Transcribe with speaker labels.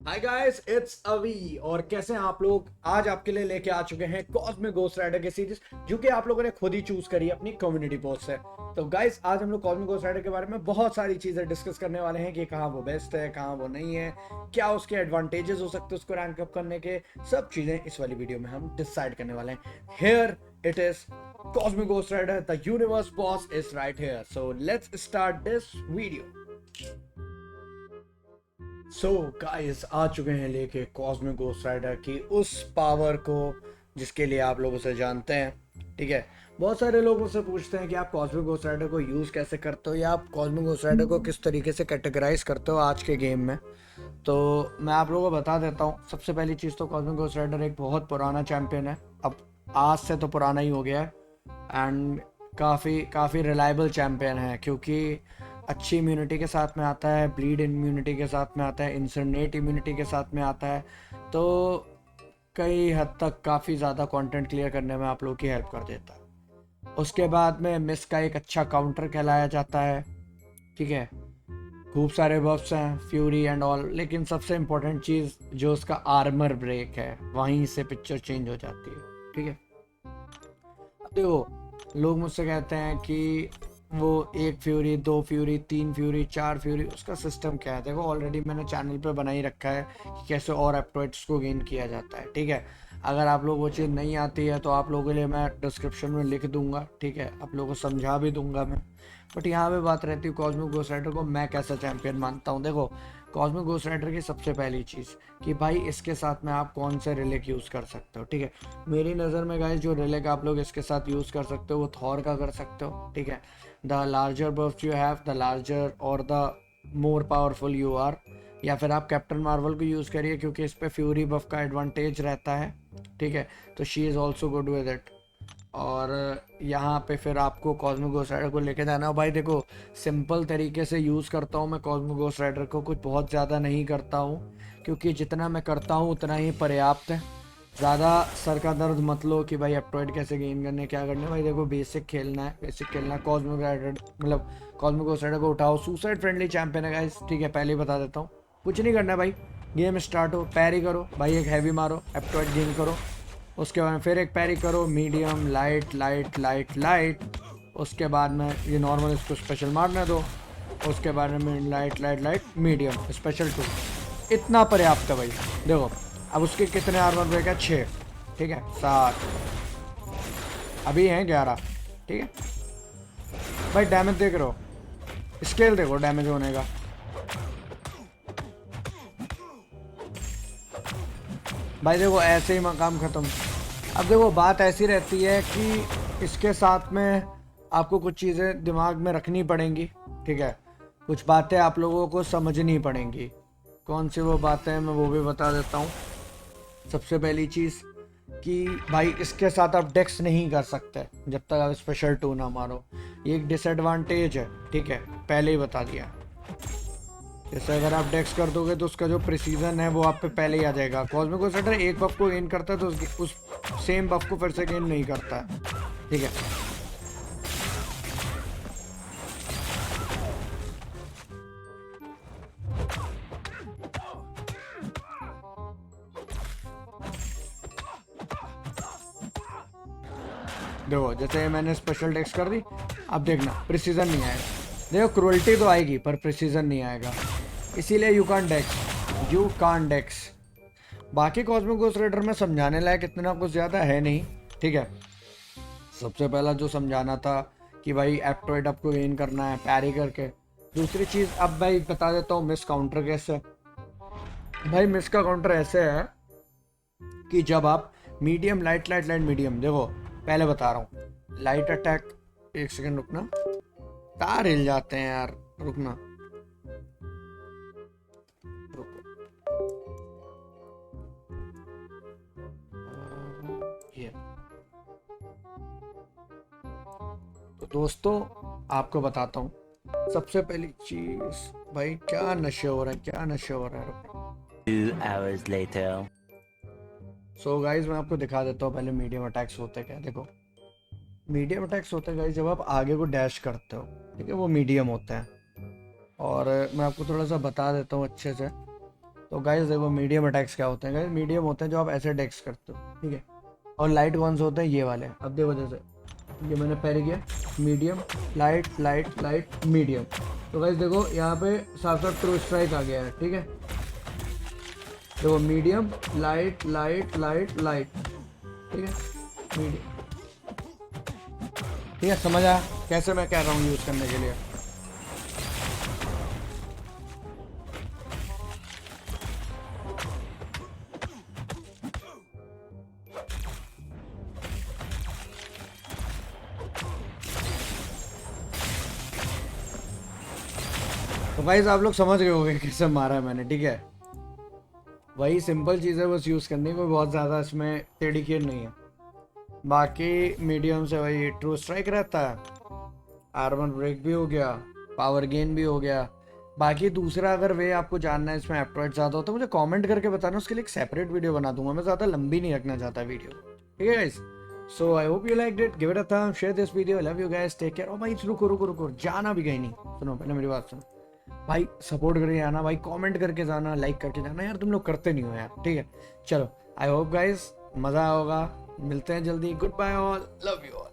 Speaker 1: Hi guys, it's अवी। और कैसे हैं आप लोग? आज आपके लिए लेके आ चुके हैं कॉस्मिक घोस्ट राइडर की सीरीज, जो कि आप लोगों ने खुद ही चूज करी है अपनी कम्युनिटी पोस्ट से। तो गाइस, आज हम लोग कॉस्मिक घोस्ट राइडर के बारे में बहुत सारी चीजें डिस्कस करने वाले हैं कि कहाँ वो बेस्ट है, कहाँ वो नहीं है, क्या उसके एडवांटेजेस हो सकते हैं उसको रैंक अप करने के। सब चीजें इस वाली वीडियो में हम डिसाइड करने वाले हैं। Here it is, cosmic ghost rider the universe boss is right here. So let's start this video. So guys, आ चुके हैं लेके कॉस्मिक घोस्ट राइडर की उस पावर को जिसके लिए आप लोग उसे जानते हैं। ठीक है। बहुत सारे लोग मुझसे पूछते हैं कि आप कॉस्मिक घोस्ट राइडर को यूज़ कैसे करते हो, या आप कॉस्मिक घोस्ट राइडर को किस तरीके से कैटेगराइज करते हो आज के गेम में। तो मैं आप लोगों को बता देता हूँ। सबसे पहली चीज़ तो कॉस्मिक घोस्ट राइडर एक बहुत पुराना चैंपियन है। अब आज से तो पुराना ही हो गया है। एंड काफ़ी काफ़ी रिलायबल चैम्पियन है, क्योंकि अच्छी इम्यूनिटी के साथ में आता है, ब्लीड इम्यूनिटी के साथ में आता है, इंसर्नेट इम्यूनिटी के साथ में आता है। तो कई हद तक काफ़ी ज़्यादा कंटेंट क्लियर करने में आप लोगों की हेल्प कर देता है। उसके बाद में मिस का एक अच्छा काउंटर कहलाया जाता है। ठीक है। खूब सारे बफ्स हैं, फ्यूरी एंड ऑल, लेकिन सबसे इम्पोर्टेंट चीज़ जो उसका आर्मर ब्रेक है, वहीं से पिक्चर चेंज हो जाती है। ठीक है। अब देखो, लोग मुझसे कहते हैं कि वो एक फ्यूरी, दो फ्यूरी, तीन फ्यूरी, चार फ्यूरी, उसका सिस्टम क्या है। देखो, ऑलरेडी मैंने चैनल पे बना ही रखा है कि कैसे और एप्टॉइट्स को गेन किया जाता है। ठीक है। अगर आप लोग वो चीज़ नहीं आती है तो आप लोगों के लिए मैं डिस्क्रिप्शन में लिख दूंगा। ठीक है। आप लोगों को समझा भी दूंगा मैं। बट यहाँ पे बात रहती है कॉस्मिक घोस्ट राइडर को मैं कैसा चैंपियन मानता हूँ। देखो, कॉस्मिक घोस्ट राइडर की सबसे पहली चीज़ कि भाई इसके साथ में आप कौन से रिलिक यूज़ कर सकते हो। ठीक है। मेरी नज़र में गाइस, जो रिलिक आप लोग इसके साथ यूज़ कर सकते हो वो थॉर का कर सकते हो। ठीक है। The larger buffs you have, the larger और the more powerful you are. या फिर आप कैप्टन मार्वल को यूज़ करिए, क्योंकि इस पे फ्यूरी बफ का एडवांटेज रहता है। ठीक है। तो she is also good with it. और यहाँ पे फिर आपको कॉस्मिक घोस्ट राइडर को लेके जाना हो। भाई देखो, सिंपल तरीके से यूज़ करता हूँ मैं कॉस्मिक घोस्ट राइडर को, कुछ बहुत ज़्यादा नहीं करता हूँ, क्योंकि जितना मैं करता हूँ उतना ही पर्याप्त है। ज़्यादा सर का दर्द मत लो कि भाई एप्टॉइड कैसे गेन करने, क्या करने। भाई देखो, बेसिक खेलना है, बेसिक खेलना है। कॉस्मिक राइडर मतलब कॉस्मिक घोस्ट राइडर को उठाओ, सुसाइड फ्रेंडली चैंपियन है गाइस। ठीक है, पहले ही बता देता हूँ। कुछ नहीं करना है भाई, गेम स्टार्ट हो, पैरी करो भाई, एक हैवी मारो, एप्टॉइड गेन करो। उसके बाद में फिर एक पैरी करो, medium, light light light light. उसके बाद में ये नॉर्मल, इसको स्पेशल मारने दो। उसके बाद में light light light medium special 2। इतना पर्याप्त है भाई। देखो, अब उसके कितने आर्मर ब्रेक है? 6। ठीक है, 7, अभी हैं 11। ठीक है भाई। डैमेज देख रहे हो, स्केल देखो डैमेज होने का। भाई देखो, ऐसे ही मकाम ख़त्म। अब देखो, बात ऐसी रहती है कि इसके साथ में आपको कुछ चीज़ें दिमाग में रखनी पड़ेंगी। ठीक है। कुछ बातें आप लोगों को समझनी पड़ेंगी। कौन सी वो बातें हैं, मैं वो भी बता देता हूँ। सबसे पहली चीज़ कि भाई इसके साथ आप डेक्स नहीं कर सकते जब तक आप स्पेशल 2 ना मारो। ये एक डिसएडवांटेज है। ठीक है, पहले ही बता दिया। जैसे अगर आप डेक्स कर दोगे तो उसका जो प्रिसीजन है वो आप पे पहले ही आ जाएगा। कॉस्मिक वेसेटर एक बफ को गेन करता है तो उस सेम बफ को फिर से गेन नहीं करता है। ठीक है। देखो, जैसे मैंने स्पेशल डेक्स कर दी, अब देखना प्रिसीजन नहीं आएगा। देखो, क्रुएल्टी तो आएगी पर प्रिसीजन नहीं आएगा, इसीलिए यू कान डेक्स। बाकी कॉस्मिक घोस्ट राइडर में समझाने लायक इतना कुछ ज़्यादा है नहीं। ठीक है। सबसे पहला जो समझाना था कि भाई एप्टॉइड आपको गेन करना है पैरी करके। दूसरी चीज़, अब भाई बता देता हूँ मिस काउंटर कैसे। भाई मिस का काउंटर ऐसे है कि जब आप medium, light light light medium, देखो पहले बता रहा हूँ। लाइट अटैक, एक सेकंड रुकना, तार हिल जाते हैं यार, रुकना, रुको। ये तो दोस्तों, आपको बताता हूँ। सबसे पहली चीज, भाई क्या नशे हो रहा है, क्या नशे हो रहा है, रुको।
Speaker 2: 2 hours later.
Speaker 1: सो गाइज, मैं आपको दिखा देता हूँ पहले मीडियम अटैक्स होते क्या। देखो, मीडियम अटैक्स होते हैं गाइज जब आप आगे को डैश करते हो। ठीक है, वो मीडियम होते हैं। और मैं आपको थोड़ा सा बता देता हूँ अच्छे से। तो गाइस देखो मीडियम अटैक्स क्या होते हैं गाइस, मीडियम होते हैं जो आप ऐसे अटैक्स करते हो, ठीक है। और लाइट कौन से होते हैं, ये वाले। अब देखो जैसे ये मैंने पैर किया, medium light light light medium. तो गाइस देखो यहाँ पे साफ साफ ट्रू स्ट्राइक आ गया है, ठीक है। देखो medium light light light light, ठीक है, मीडियम, ठीक है। समझ आया कैसे मैं कह रहा हूँ यूज़ करने के लिए। तो गाइस आप लोग समझ गए होंगे कैसे मारा है मैंने, ठीक है। वही सिंपल चीज़ है बस यूज़ करनी, कोई बहुत ज़्यादा इसमें टेढ़ी नहीं है। बाकी मीडियम से वही ट्रू स्ट्राइक रहता है, आर्मर ब्रेक भी हो गया, पावर गेन भी हो गया। बाकी दूसरा अगर वे आपको जानना है इसमें एप्रोच ज़्यादा होता है, मुझे कमेंट करके बताना, उसके लिए एक सेपरेट वीडियो बना दूंगा मैं, ज़्यादा लंबी नहीं रखना चाहता वीडियो, ठीक है guys. So I hope you like it, give it a thumbs, share this video, love you guys, take care. ओ भाई रुको रुको रुको, जाना भी कहीं नहीं, सुनो पहले मेरी बात सुनो भाई, सपोर्ट करके आना भाई, कमेंट करके जाना, लाइक करके जाना यार, तुम लोग करते नहीं हो यार, ठीक है। चलो आई होप गाइस मज़ा होगा, मिलते हैं जल्दी, good bye all, love you.